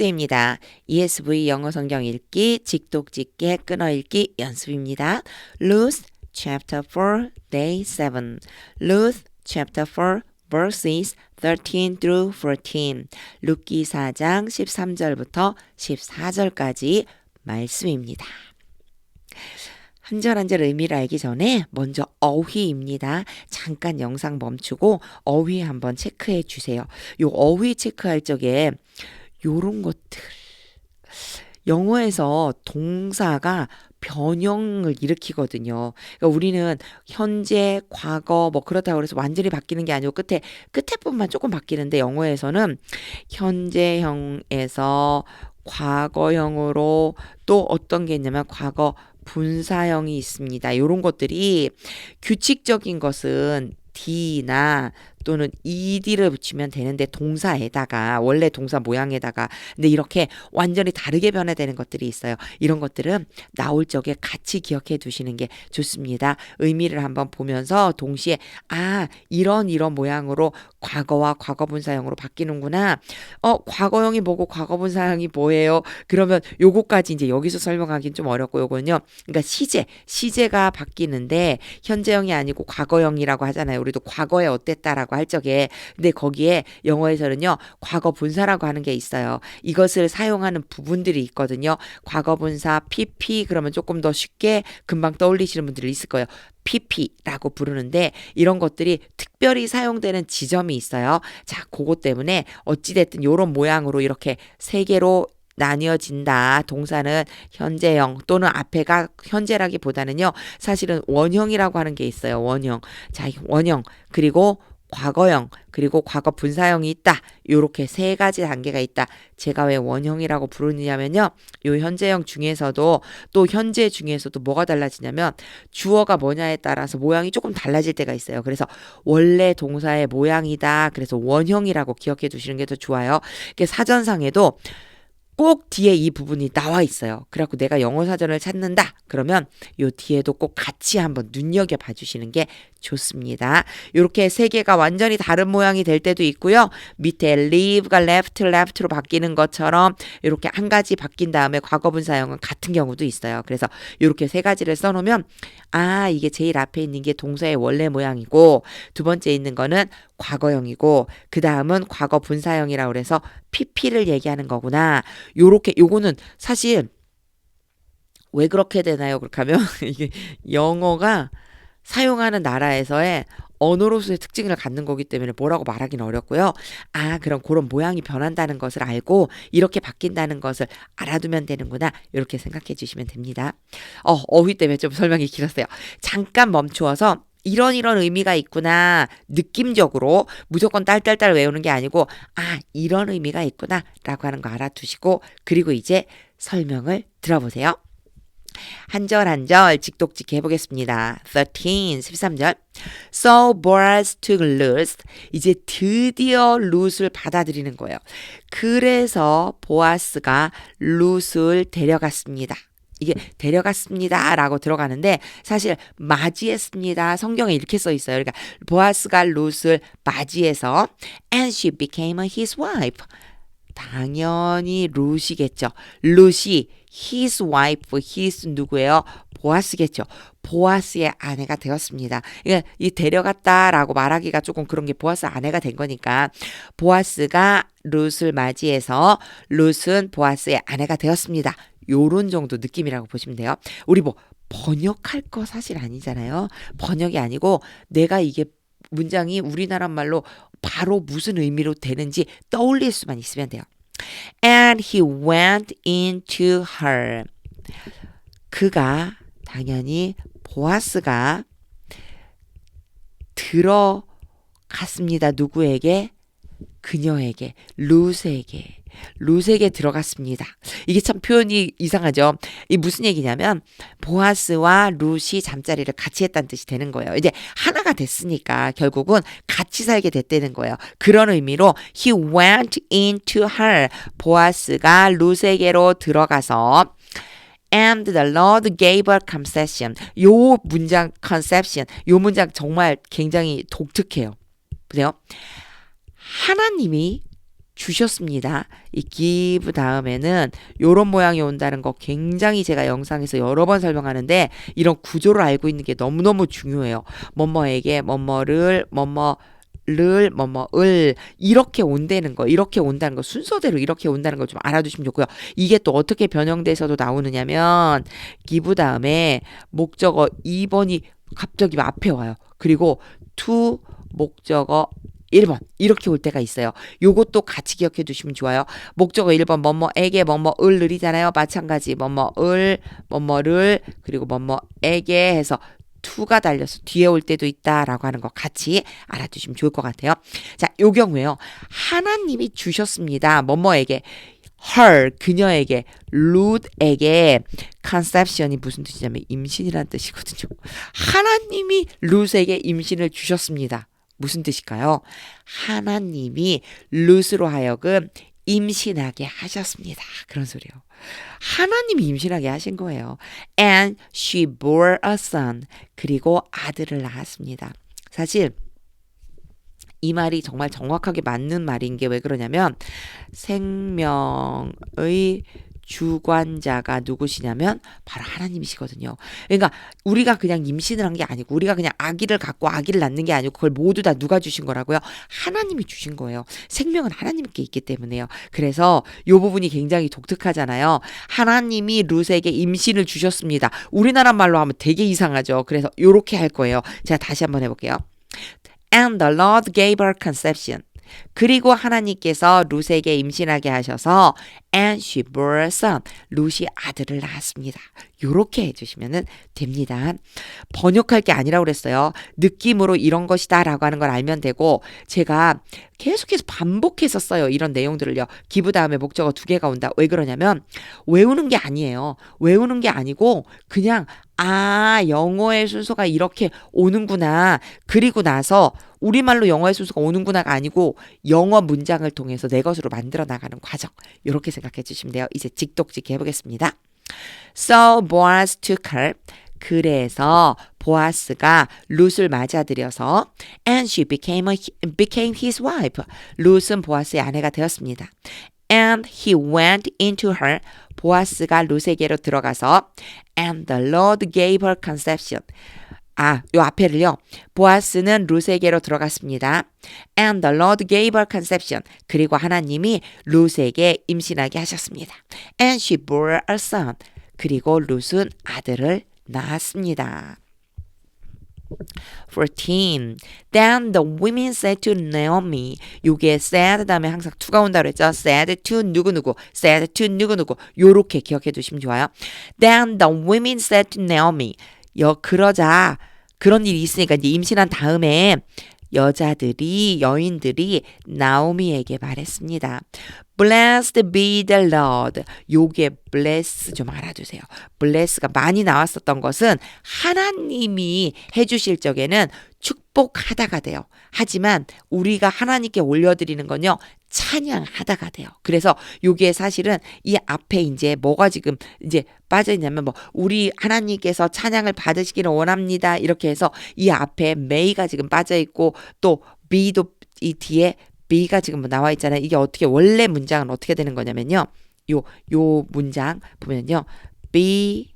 입니다. ESV 영어 성경 읽기, 직독직계 끊어 읽기 연습입니다. Ruth chapter 4, day 7. Ruth chapter 4, verses 13 through 14. 룻기 4장 13절부터 14절까지 말씀입니다. 한 절 한 절 의미를 알기 전에 먼저 어휘입니다. 잠깐 영상 멈추고 어휘 한번 체크해 주세요. 요 어휘 체크할 적에 요런 것들 영어에서 동사가 변형을 일으키거든요. 그러니까 우리는 현재, 과거 뭐 그렇다고 해서 완전히 바뀌는 게 아니고 끝에 부분만 조금 바뀌는데 영어에서는 현재형에서 과거형으로 또 어떤 게 있냐면 과거 분사형이 있습니다. 이런 것들이 규칙적인 것은 D나 또는 ED를 붙이면 되는데 동사에다가 원래 동사 모양에다가 근데 이렇게 완전히 다르게 변화되는 것들이 있어요. 이런 것들은 나올 적에 같이 기억해 두시는 게 좋습니다. 의미를 한번 보면서 동시에 이런 모양으로 과거와 과거분사형으로 바뀌는구나. 과거형이 뭐고 과거분사형이 뭐예요? 그러면 요거까지 이제 여기서 설명하기는 좀 어렵고 요거는요. 그러니까 시제가 바뀌는데 현재형이 아니고 과거형이라고 하잖아요. 우리도 과거에 어땠다라고 할 적에 근데 거기에 영어에서는요 과거 분사라고 하는 게 있어요. 이것을 사용하는 부분들이 있거든요. 과거 분사 PP 그러면 조금 더 쉽게 금방 떠올리시는 분들이 있을 거예요. PP라고 부르는데 이런 것들이 특별히 사용되는 지점이 있어요. 자, 그것 때문에 어찌됐든 이런 모양으로 이렇게 세 개로 나뉘어진다. 동사는 현재형 또는 앞에가 현재라기보다는요. 사실은 원형이라고 하는 게 있어요. 원형. 자, 원형 그리고 과거형 그리고 과거 분사형이 있다. 요렇게 세 가지 단계가 있다. 제가 왜 원형이라고 부르냐면요. 요 현재형 중에서도 또 현재 중에서도 뭐가 달라지냐면 주어가 뭐냐에 따라서 모양이 조금 달라질 때가 있어요. 그래서 원래 동사의 모양이다. 그래서 원형이라고 기억해 두시는 게 더 좋아요. 사전상에도 꼭 뒤에 이 부분이 나와 있어요. 그래갖고 내가 영어 사전을 찾는다. 그러면 요 뒤에도 꼭 같이 한번 눈여겨봐 주시는 게 좋습니다. 이렇게 세 개가 완전히 다른 모양이 될 때도 있고요. 밑에 leave가 left로 바뀌는 것처럼 이렇게 한 가지 바뀐 다음에 과거분사형은 같은 경우도 있어요. 그래서 이렇게 세 가지를 써놓으면 이게 제일 앞에 있는 게 동사의 원래 모양이고 두 번째 있는 거는 과거형이고 그 다음은 과거분사형이라고 그래서 PP를 얘기하는 거구나. 요거는 사실 왜 그렇게 되나요? 그렇게 하면 이게 영어가 사용하는 나라에서의 언어로서의 특징을 갖는 거기 때문에 뭐라고 말하기는 어렵고요. 그럼 그런 모양이 변한다는 것을 알고 이렇게 바뀐다는 것을 알아두면 되는구나. 이렇게 생각해 주시면 됩니다. 어휘 때문에 좀 설명이 길었어요. 잠깐 멈추어서 이런 의미가 있구나. 느낌적으로 무조건 딸딸딸 외우는 게 아니고 이런 의미가 있구나 라고 하는 거 알아두시고 그리고 이제 설명을 들어보세요. 한 절 한 절 직독직 해보겠습니다. 13절 So Boaz took Ruth. 이제 드디어 룻을 받아들이는 거예요. 그래서 보아스가 룻을 데려갔습니다. 이게 데려갔습니다 라고 들어가는데 사실 맞이했습니다. 성경에 이렇게 써 있어요. 그러니까 보아스가 룻을 맞이해서 And she became his wife. 당연히 룻이겠죠. 룻이 his wife, his 누구예요? 보아스겠죠. 보아스의 아내가 되었습니다. 그러니까 이 데려갔다라고 말하기가 조금 그런 게 보아스 아내가 된 거니까 보아스가 룻을 맞이해서 룻은 보아스의 아내가 되었습니다. 요런 정도 느낌이라고 보시면 돼요. 우리 번역할 거 사실 아니잖아요. 번역이 아니고 내가 이게 문장이 우리나라 말로 바로 무슨 의미로 되는지 떠올릴 수만 있으면 돼요. And he went into her. 그가 당연히 보아스가 들어갔습니다. 누구에게? 그녀에게, 룻에게 들어갔습니다. 이게 참 표현이 이상하죠. 이 무슨 얘기냐면 보아스와 룻이 잠자리를 같이 했다는 뜻이 되는 거예요. 이제 하나가 됐으니까 결국은 같이 살게 됐다는 거예요. 그런 의미로 he went into her. 보아스가 룻에게로 들어가서 And the Lord gave her concession. 요 문장 conception. 요 문장 정말 굉장히 독특해요. 보세요. 하나님이 주셨습니다. 이 give 다음에는 요런 모양이 온다는 거 굉장히 제가 영상에서 여러 번 설명하는데 이런 구조를 알고 있는 게 너무너무 중요해요. 뭐뭐에게 뭐뭐를 뭐뭐을 이렇게 온다는 거, 이렇게 온다는 거, 순서대로 이렇게 온다는 거 좀 알아두시면 좋고요. 이게 또 어떻게 변형돼서도 나오느냐면 give 다음에 목적어 2번이 갑자기 앞에 와요. 그리고 to 목적어 1번 이렇게 올 때가 있어요. 요것도 같이 기억해 두시면 좋아요. 목적어 1번 뭐뭐에게 뭐뭐을을이잖아요. 마찬가지 뭐뭐을 뭐뭐를 그리고 뭐뭐에게 해서 to가 달려서 뒤에 올 때도 있다라고 하는 거 같이 알아두시면 좋을 것 같아요. 자, 요 경우에요. 하나님이 주셨습니다. 뭐뭐에게 her 그녀에게 룻에게 conception이 무슨 뜻이냐면 임신이란 뜻이거든요. 하나님이 룻에게 임신을 주셨습니다. 무슨 뜻일까요? 하나님이 룻으로 하여금 임신하게 하셨습니다. 그런 소리요. 하나님이 임신하게 하신 거예요. And she bore a son. 그리고 아들을 낳았습니다. 사실 이 말이 정말 정확하게 맞는 말인 게 왜 그러냐면 생명의 주관자가 누구시냐면 바로 하나님이시거든요. 그러니까 우리가 그냥 임신을 한 게 아니고 우리가 그냥 아기를 갖고 아기를 낳는 게 아니고 그걸 모두 다 누가 주신 거라고요? 하나님이 주신 거예요. 생명은 하나님께 있기 때문에요. 그래서 이 부분이 굉장히 독특하잖아요. 하나님이 룻에게 임신을 주셨습니다. 우리나라 말로 하면 되게 이상하죠. 그래서 이렇게 할 거예요. 제가 다시 한번 해볼게요. And the Lord gave her conception. 그리고 하나님께서 룻에게 임신하게 하셔서 and she bore a son. 룻이 아들을 낳았습니다. 요렇게 해주시면 됩니다. 번역할 게 아니라고 그랬어요. 느낌으로 이런 것이다 라고 하는 걸 알면 되고 제가 계속해서 반복했었어요. 이런 내용들을요. give 다음에 목적어 2개가 온다. 왜 그러냐면 외우는 게 아니에요. 외우는 게 아니고 그냥 영어의 순서가 이렇게 오는구나. 그리고 나서 우리말로 영어의 순서가 오는구나가 아니고 영어 문장을 통해서 내 것으로 만들어 나가는 과정. 이렇게 생각해 주시면 돼요. 이제 직독직 해보겠습니다. So Boaz took her. 그래서 보아스가 룻을 맞아들여서 and she became his wife. 룻은 보아스의 아내가 되었습니다. And he went into her. 보아스가 룻에게로 들어가서 and the Lord gave her conception. 요 앞에를요. 보아스는 룻에게로 들어갔습니다. And the Lord gave her conception. 그리고 하나님이 룻에게 임신하게 하셨습니다. And she bore a son. 그리고 룻은 아들을 낳았습니다. 14. Then the women said to Naomi. 요게 said 다음에 항상 to가 온다고 그랬죠. said to 누구누구, said to 누구누구. 요렇게 기억해 두시면 좋아요. Then the women said to Naomi. 그러자 그런 일이 있으니까 이제 임신한 다음에 여인들이 나오미에게 말했습니다. Blessed be the Lord. 요게 bless 좀 알아두세요. bless가 많이 나왔었던 것은 하나님이 해주실 적에는 축복하다가 돼요. 하지만 우리가 하나님께 올려드리는 건요. 찬양하다가 돼요. 그래서 요게 사실은 이 앞에 이제 뭐가 지금 이제 빠져있냐면 우리 하나님께서 찬양을 받으시기를 원합니다. 이렇게 해서 이 앞에 may가 지금 빠져있고 또 be도 이 뒤에 be가 지금 나와 있잖아요. 이게 어떻게 원래 문장은 어떻게 되는 거냐면요. 요 문장 보면요. be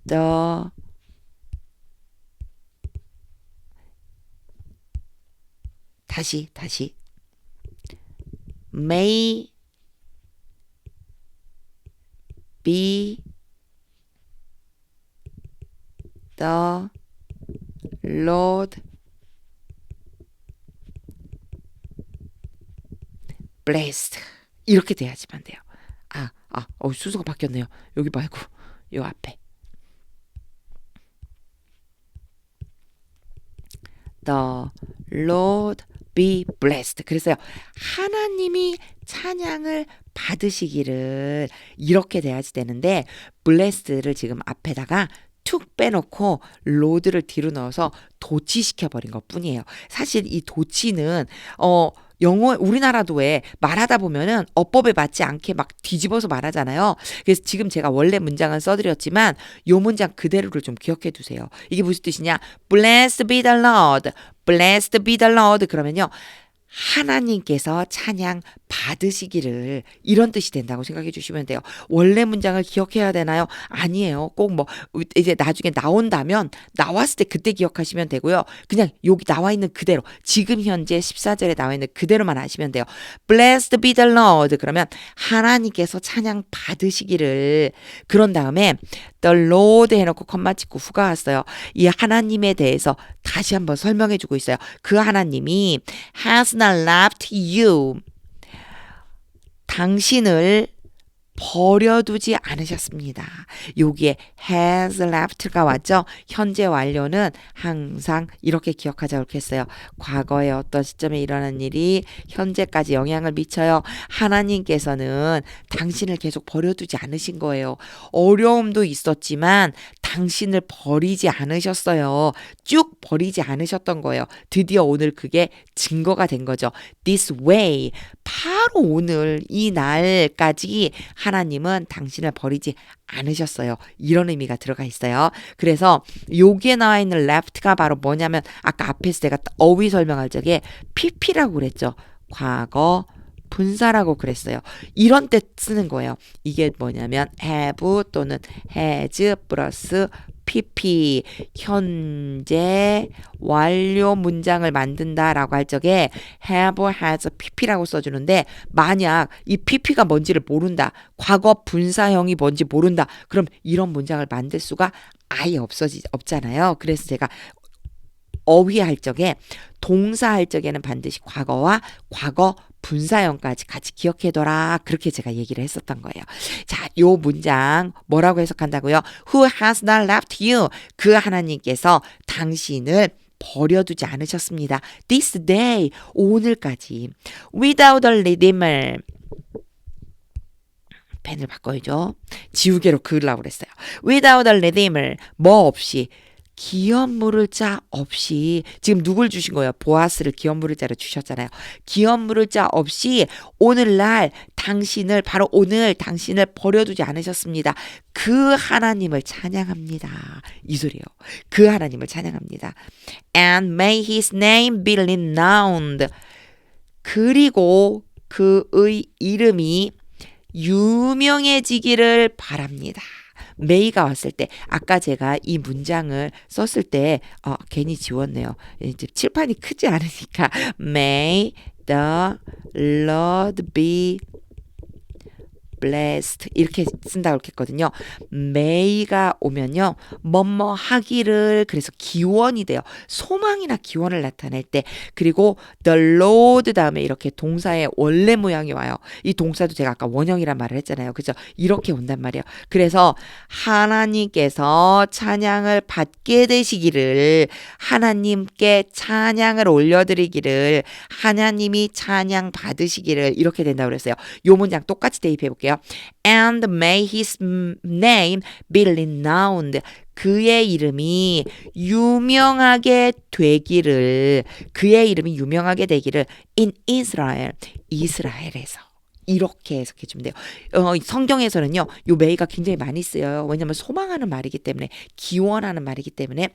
the 다시 may be the Lord blessed. 이렇게 돼야지만 돼요. 순서가 바뀌었네요. 여기 말고 요 앞에 the Lord be blessed. 그래서요. 하나님이 찬양을 받으시기를 이렇게 돼야지 되는데 blessed를 지금 앞에다가 툭 빼놓고 로드를 뒤로 넣어서 도치시켜버린 것 뿐이에요. 사실 이 도치는 영어 우리나라도 왜 말하다 보면은 어법에 맞지 않게 막 뒤집어서 말하잖아요. 그래서 지금 제가 원래 문장은 써드렸지만 요 문장 그대로를 좀 기억해 두세요. 이게 무슨 뜻이냐? Blessed be the Lord. Blessed be the Lord. 그러면요. 하나님께서 찬양 받으시기를 이런 뜻이 된다고 생각해 주시면 돼요. 원래 문장을 기억해야 되나요? 아니에요. 꼭 뭐 이제 나중에 나온다면 나왔을 때 그때 기억하시면 되고요. 그냥 여기 나와 있는 그대로 지금 현재 14절에 나와 있는 그대로만 하시면 돼요. Blessed be the Lord. 그러면 하나님께서 찬양 받으시기를. 그런 다음에 the Lord 해놓고 컴마 찍고 후가 왔어요. 이 하나님에 대해서 다시 한번 설명해 주고 있어요. 그 하나님이 has not left you. 당신을 버려두지 않으셨습니다. 여기에 has left가 왔죠. 현재 완료는 항상 이렇게 기억하자 그렇게 했어요. 과거의 어떤 시점에 일어난 일이 현재까지 영향을 미쳐요. 하나님께서는 당신을 계속 버려두지 않으신 거예요. 어려움도 있었지만 당신을 버리지 않으셨어요. 쭉 버리지 않으셨던 거예요. 드디어 오늘 그게 증거가 된 거죠. This way. 바로 오늘 이 날까지 하나님은 당신을 버리지 않으셨어요. 이런 의미가 들어가 있어요. 그래서 여기에 나와 있는 left가 바로 뭐냐면 아까 앞에서 제가 어휘 설명할 적에 pp라고 그랬죠. 과거 분사라고 그랬어요. 이런 때 쓰는 거예요. 이게 뭐냐면 have 또는 has 플러스 pp 현재 완료 문장을 만든다라고 할 적에 have, has, pp라고 써주는데 만약 이 pp가 뭔지를 모른다. 과거 분사형이 뭔지 모른다. 그럼 이런 문장을 만들 수가 아예 없잖아요. 그래서 제가 어휘할 적에 동사할 적에는 반드시 과거와 과거 분사형까지 같이 기억해둬라. 그렇게 제가 얘기를 했었던 거예요. 자, 요 문장 뭐라고 해석한다고요? Who has not left you? 그 하나님께서 당신을 버려두지 않으셨습니다. This day, 오늘까지. Without a redeemer. 펜을 바꿔야죠. 지우개로 그으려고 그랬어요. Without a redeemer. 뭐 없이. 기업 물을 자 없이 지금 누굴 주신 거예요? 보아스를 기업 물을 자로 주셨잖아요. 기업 물을 자 없이 오늘날 당신을 바로 오늘 당신을 버려두지 않으셨습니다. 그 하나님을 찬양합니다. 이 소리예요. 그 하나님을 찬양합니다. And may his name be renowned. 그리고 그의 이름이 유명해지기를 바랍니다. may가 왔을 때 아까 제가 이 문장을 썼을 때 괜히 지웠네요. 이제 칠판이 크지 않으니까 may the Lord be blessed 이렇게 쓴다고 했거든요. may가 오면요. 뭐뭐 하기를 그래서 기원이 돼요. 소망이나 기원을 나타낼 때 그리고 the Lord 다음에 이렇게 동사의 원래 모양이 와요. 이 동사도 제가 아까 원형이란 말을 했잖아요. 그죠? 이렇게 온단 말이에요. 그래서 하나님께서 찬양을 받게 되시기를 하나님께 찬양을 올려드리기를 하나님이 찬양 받으시기를 이렇게 된다고 그랬어요. 요 문장 똑같이 대입해 볼게요. And may his name be renowned. 그의 이름이 유명하게 되기를 그의 이름이 유명하게 되기를 in Israel. 이스라엘에서. 이렇게 해석해 주면 돼요. 성경에서는요. 요 may가 굉장히 많이 쓰여요. 왜냐하면 소망하는 말이기 때문에 기원하는 말이기 때문에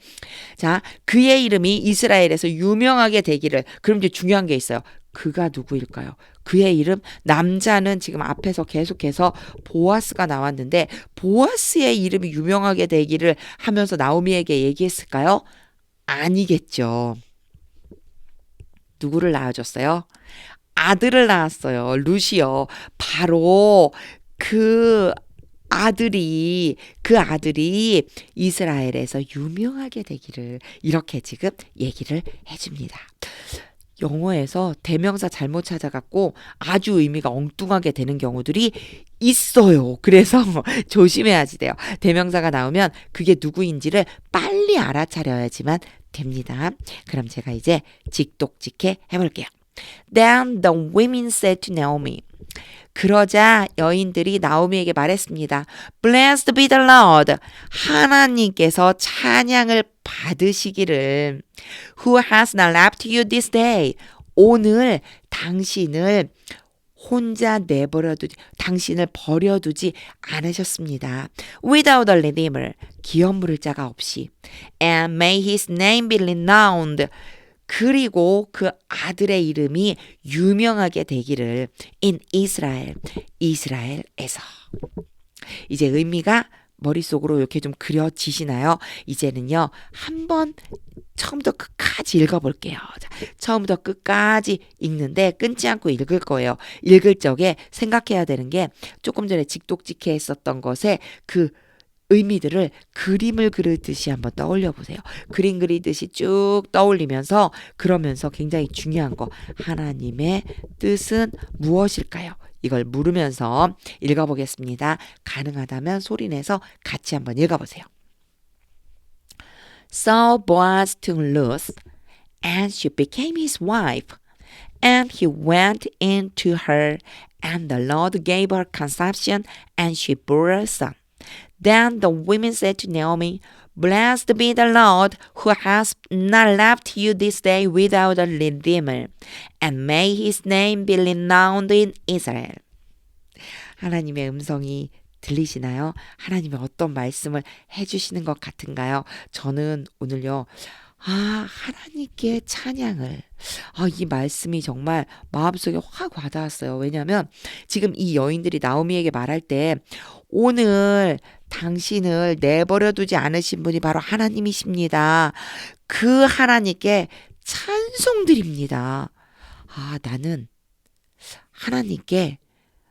자 그의 이름이 이스라엘에서 유명하게 되기를 그럼 이제 중요한 게 있어요. 그가 누구일까요? 그의 이름 남자는 지금 앞에서 계속해서 보아스가 나왔는데 보아스의 이름이 유명하게 되기를 하면서 나오미에게 얘기했을까요? 아니겠죠. 누구를 낳아줬어요? 아들을 낳았어요. 루시요. 바로 그 아들이 이스라엘에서 유명하게 되기를 이렇게 지금 얘기를 해줍니다. 영어에서 대명사 잘못 찾아갖고 아주 의미가 엉뚱하게 되는 경우들이 있어요. 그래서 조심해야지 돼요. 대명사가 나오면 그게 누구인지를 빨리 알아차려야지만 됩니다. 그럼 제가 이제 직독직해 해볼게요. Then the women said to Naomi. 그러자 여인들이 나오미에게 말했습니다. Blessed be the Lord. 하나님께서 찬양을 받으시기를. Who has not left you this day. 오늘 당신을 혼자 내버려두지, 당신을 버려두지 않으셨습니다. Without a redeemer. 기업 물을 자가 없이. And may his name be renowned. 그리고 그 아들의 이름이 유명하게 되기를 in Israel, 이스라엘에서. 이제 의미가 머릿속으로 이렇게 좀 그려지시나요? 이제는요, 한번 처음부터 끝까지 읽어볼게요. 자, 처음부터 끝까지 읽는데 끊지 않고 읽을 거예요. 읽을 적에 생각해야 되는 게 조금 전에 직독직해 했었던 것에 그 의미들을 그림을 그리듯이 한번 떠올려 보세요. 그림 그리듯이 쭉 떠올리면서 그러면서 굉장히 중요한 거 하나님의 뜻은 무엇일까요? 이걸 물으면서 읽어보겠습니다. 가능하다면 소리내서 같이 한번 읽어보세요. So Boaz took Ruth, and she became his wife. And he went in to her, and the Lord gave her conception, and she bore a son. Then the women said to Naomi, Blessed be the Lord, who has not left you this day without a redeemer, and may his name be renowned in Israel. 하나님의 음성이 들리시나요? 하나님이 어떤 말씀을 해주시는 것 같은가요? 저는 오늘요, 하나님께 찬양을. 이 말씀이 정말 마음속에 확 와닿았어요. 왜냐하면 지금 이 여인들이 나오미에게 말할 때 오늘 당신을 내버려 두지 않으신 분이 바로 하나님이십니다. 그 하나님께 찬송드립니다. 나는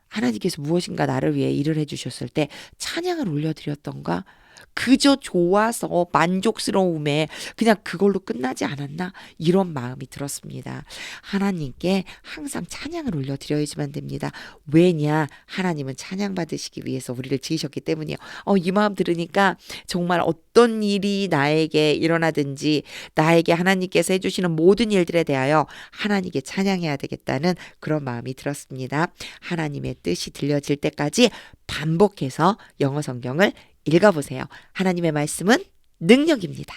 하나님께서 무엇인가 나를 위해 일을 해주셨을 때 찬양을 올려드렸던가? 그저 좋아서 만족스러움에 그냥 그걸로 끝나지 않았나? 이런 마음이 들었습니다. 하나님께 항상 찬양을 올려드려야지만 됩니다. 왜냐? 하나님은 찬양받으시기 위해서 우리를 지으셨기 때문이요. 이 마음 들으니까 정말 어떤 일이 나에게 일어나든지 나에게 하나님께서 해주시는 모든 일들에 대하여 하나님께 찬양해야 되겠다는 그런 마음이 들었습니다. 하나님의 뜻이 들려질 때까지 반복해서 영어 성경을 읽어보세요. 하나님의 말씀은 능력입니다.